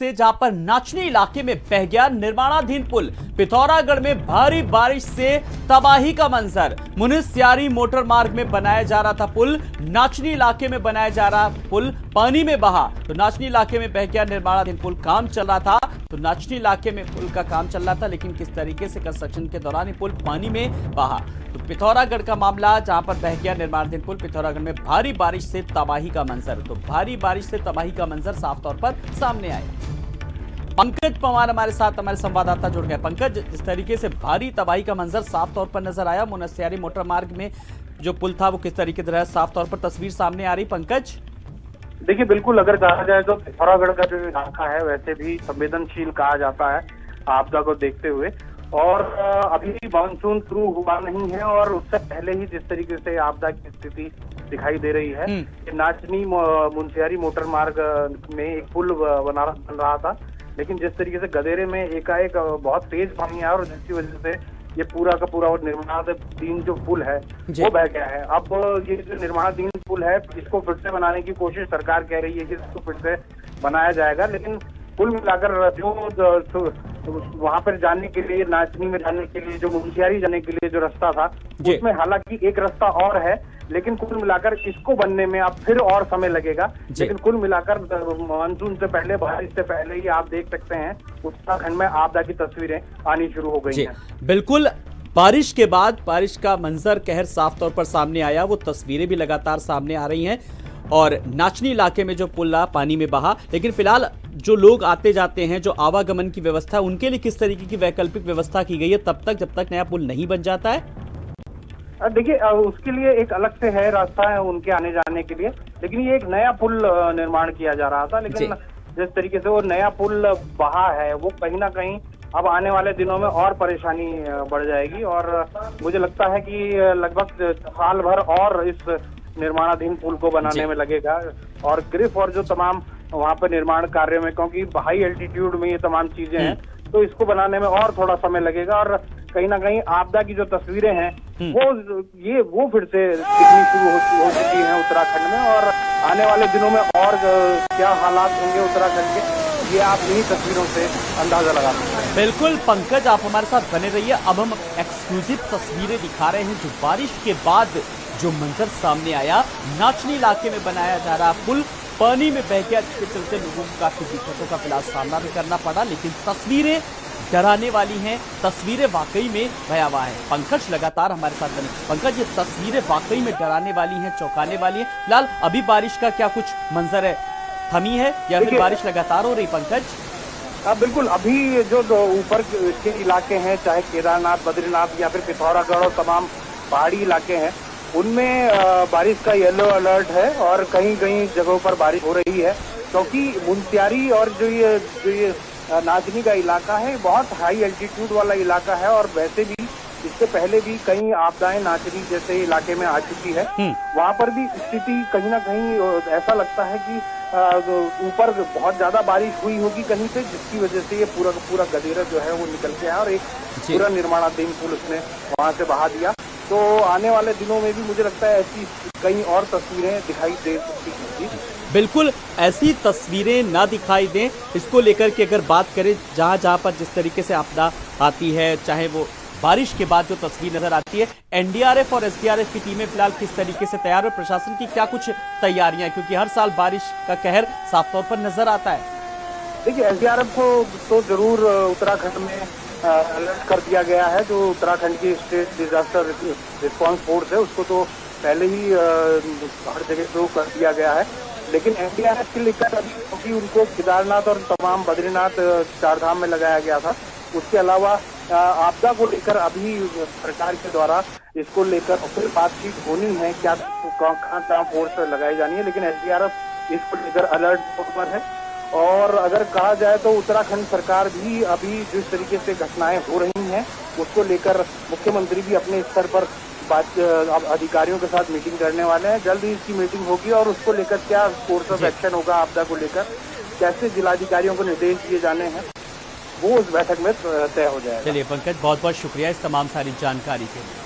से जहां पर नाचनी इलाके में बह गया निर्माणाधीन पुल। पिथौरागढ़ में भारी बारिश से तबाही का मंजर। मुनिस्यारी मोटर मार्ग में बनाया जा रहा था पुल, नाचनी इलाके में बनाया जा रहा पुल पानी में बहा। तो नाचनी इलाके में बह गया निर्माणाधीन पुल, काम चल रहा था तो नाचनी इलाके में पुल का काम चल रहा था, लेकिन किस तरीके से कंस्ट्रक्शन के दौरान ही पुल पानी में बहा। तो पिथौरागढ़ का मामला जहां पर बह गया निर्माणाधीन पुल, पिथौरागढ़ में भारी बारिश से तबाही का मंजर। तो भारी बारिश से तबाही का मंजर साफ तौर पर सामने आया। पंकज पवार हमारे साथ, हमारे संवाददाता जुड़ गए। पंकज, जिस तरीके से भारी तबाही का मंजर साफ तौर पर नजर आया, मुनिस्यारी मोटर मार्ग में जो पुल था वो किस तरीके से रहा, साफ तौर पर तस्वीर सामने आ रही। पंकज, देखिए, बिल्कुल अगर कहा जाए तो पिथौरागढ़ का जो इलाका है वैसे भी संवेदनशील कहा जाता है आपदा को देखते हुए, और अभी मानसून शुरू हुआ नहीं है और उससे पहले ही जिस तरीके से आपदा की स्थिति दिखाई दे रही है कि नाचनी मुनिस्यारी मोटर मार्ग में एक पुल बन रहा था, लेकिन जिस तरीके से गदेरे में एकाएक बहुत तेज पानी आया और जिसकी वजह से ये पूरा का पूरा निर्माणाधीन जो पुल है वो बह गया है। अब ये जो निर्माणाधीन पुल है इसको फिर से बनाने की कोशिश सरकार कह रही है कि इसको फिर से बनाया जाएगा, लेकिन कुल मिलाकर जो वहां पर जाने के लिए, नाचनी में जाने के लिए, जो मुनिस्यारी जाने के लिए जो रास्ता था उसमें हालांकि एक रास्ता और है, लेकिन कुल मिलाकर इसको बनने में अब फिर और समय लगेगा। लेकिन कुल मिलाकर मानसून से पहले, बारिश से पहले ही आप देख सकते हैं उत्तराखंड में आपदा की तस्वीरें आनी शुरू हो गई हैं। बिल्कुल, बारिश के बाद बारिश का मंजर कहर साफ तौर पर सामने आया, वो तस्वीरें भी लगातार सामने आ रही हैं। और नाचनी इलाके में जो पुल पानी में बहा, लेकिन फिलहाल जो लोग आते जाते हैं, जो आवागमन की व्यवस्था, उनके लिए किस तरीके की वैकल्पिक व्यवस्था की गई है तब तक जब तक नया पुल नहीं बन जाता है? देखिए, उसके लिए एक अलग से है रास्ता है उनके आने जाने के लिए, लेकिन ये एक नया पुल निर्माण किया जा रहा था, लेकिन जिस तरीके से वो नया पुल बहा है वो कहीं ना कहीं अब आने वाले दिनों में और परेशानी बढ़ जाएगी, और मुझे लगता है कि लगभग साल भर और इस निर्माणाधीन पुल को बनाने में लगेगा। और ग्रिफ और जो तमाम वहाँ पर निर्माण कार्य में, क्योंकि हाई एल्टीट्यूड में ये तमाम चीजें हैं, तो इसको बनाने में और थोड़ा समय लगेगा, और कहीं ना कहीं आपदा की जो तस्वीरें हैं वो फिर से दिखनी शुरू हो चुकी हैं उत्तराखंड में, और आने वाले दिनों में और क्या हालात होंगे उत्तराखंड के, ये आप इन्हीं तस्वीरों से अंदाजा लगा सकते हैं। बिल्कुल पंकज, आप हमारे साथ बने रहिए। अब हम एक्सक्लूसिव तस्वीरें दिखा रहे हैं जो बारिश के बाद जो मंजर सामने आया। नाचनी इलाके में बनाया जा रहा पुल पानी में बह गया, जिसके चलते लोगों को काफी दिक्कतों का फिलहाल सामना भी करना पड़ा, लेकिन तस्वीरें डराने वाली हैं, तस्वीरें वाकई में भयावह है। पंकज लगातार हमारे साथ बने। पंकज, ये तस्वीरें वाकई में डराने वाली हैं, चौंकाने वाली हैं। फिलहाल अभी बारिश का क्या कुछ मंजर है, थमी है या फिर बारिश लगातार हो रही? पंकज, बिल्कुल, अभी जो ऊपर के इलाके हैं, चाहे केदारनाथ, बद्रीनाथ या फिर पिथौरागढ़ और तमाम पहाड़ी इलाके हैं, उनमें बारिश का येलो अलर्ट है और कहीं कहीं जगहों पर बारिश हो रही है, क्योंकि मुनिस्यारी और जो ये नाचनी का इलाका है बहुत हाई एल्टीट्यूड वाला इलाका है, और वैसे भी इससे पहले भी कई आपदाएं नाचनी जैसे इलाके में आ चुकी है। वहाँ पर भी स्थिति कहीं ना कहीं ऐसा लगता है कि ऊपर बहुत ज्यादा बारिश हुई होगी कहीं से, जिसकी वजह से ये पूरा का पूरा गदेरा जो है वो निकल के आया और एक पूरा निर्माणाधीन पुल उसने वहाँ से बहा दिया। तो आने वाले दिनों में भी मुझे लगता है ऐसी कई और तस्वीरें दिखाई दे सकती हैं। बिल्कुल, ऐसी तस्वीरें ना दिखाई दें, इसको लेकर के अगर बात करें, जहां जहां पर जिस तरीके से आपदा आती है, चाहे वो बारिश के बाद जो तस्वीर नजर आती है, एनडीआरएफ और एसडीआरएफ की टीमें फिलहाल किस तरीके से तैयार है, प्रशासन की क्या कुछ तैयारियां, क्योंकि हर साल बारिश का कहर साफ तौर पर नजर आता है? देखिए, एसडीआरएफ को तो जरूर उत्तराखंड में अलर्ट कर दिया गया है। जो उत्तराखंड की स्टेट डिजास्टर रिस्पांस फोर्स है उसको तो पहले ही हर जगह शुरू कर दिया गया है, लेकिन एनडीआरएफ के लेकर अभी, क्योंकि उनको केदारनाथ और तमाम बद्रीनाथ चारधाम में लगाया गया था, उसके अलावा आपदा को लेकर अभी सरकार के द्वारा इसको लेकर फिर बातचीत होनी है, क्या कहाँ फोर्स लगाई जानी है, लेकिन एसडीआरएफ इसको लेकर अलर्ट पर है। और अगर कहा जाए तो उत्तराखंड सरकार भी अभी जिस तरीके से घटनाएं हो रही हैं उसको लेकर मुख्यमंत्री भी अपने स्तर पर अधिकारियों के साथ मीटिंग करने वाले हैं। जल्द ही इसकी मीटिंग होगी और उसको लेकर क्या कोर्स ऑफ एक्शन होगा आपदा को लेकर, कैसे जिलाधिकारियों को निर्देश दिए जाने हैं, वो उस बैठक में तय हो जाएगा। चलिए पंकज, बहुत बहुत शुक्रिया इस तमाम सारी जानकारी के लिए।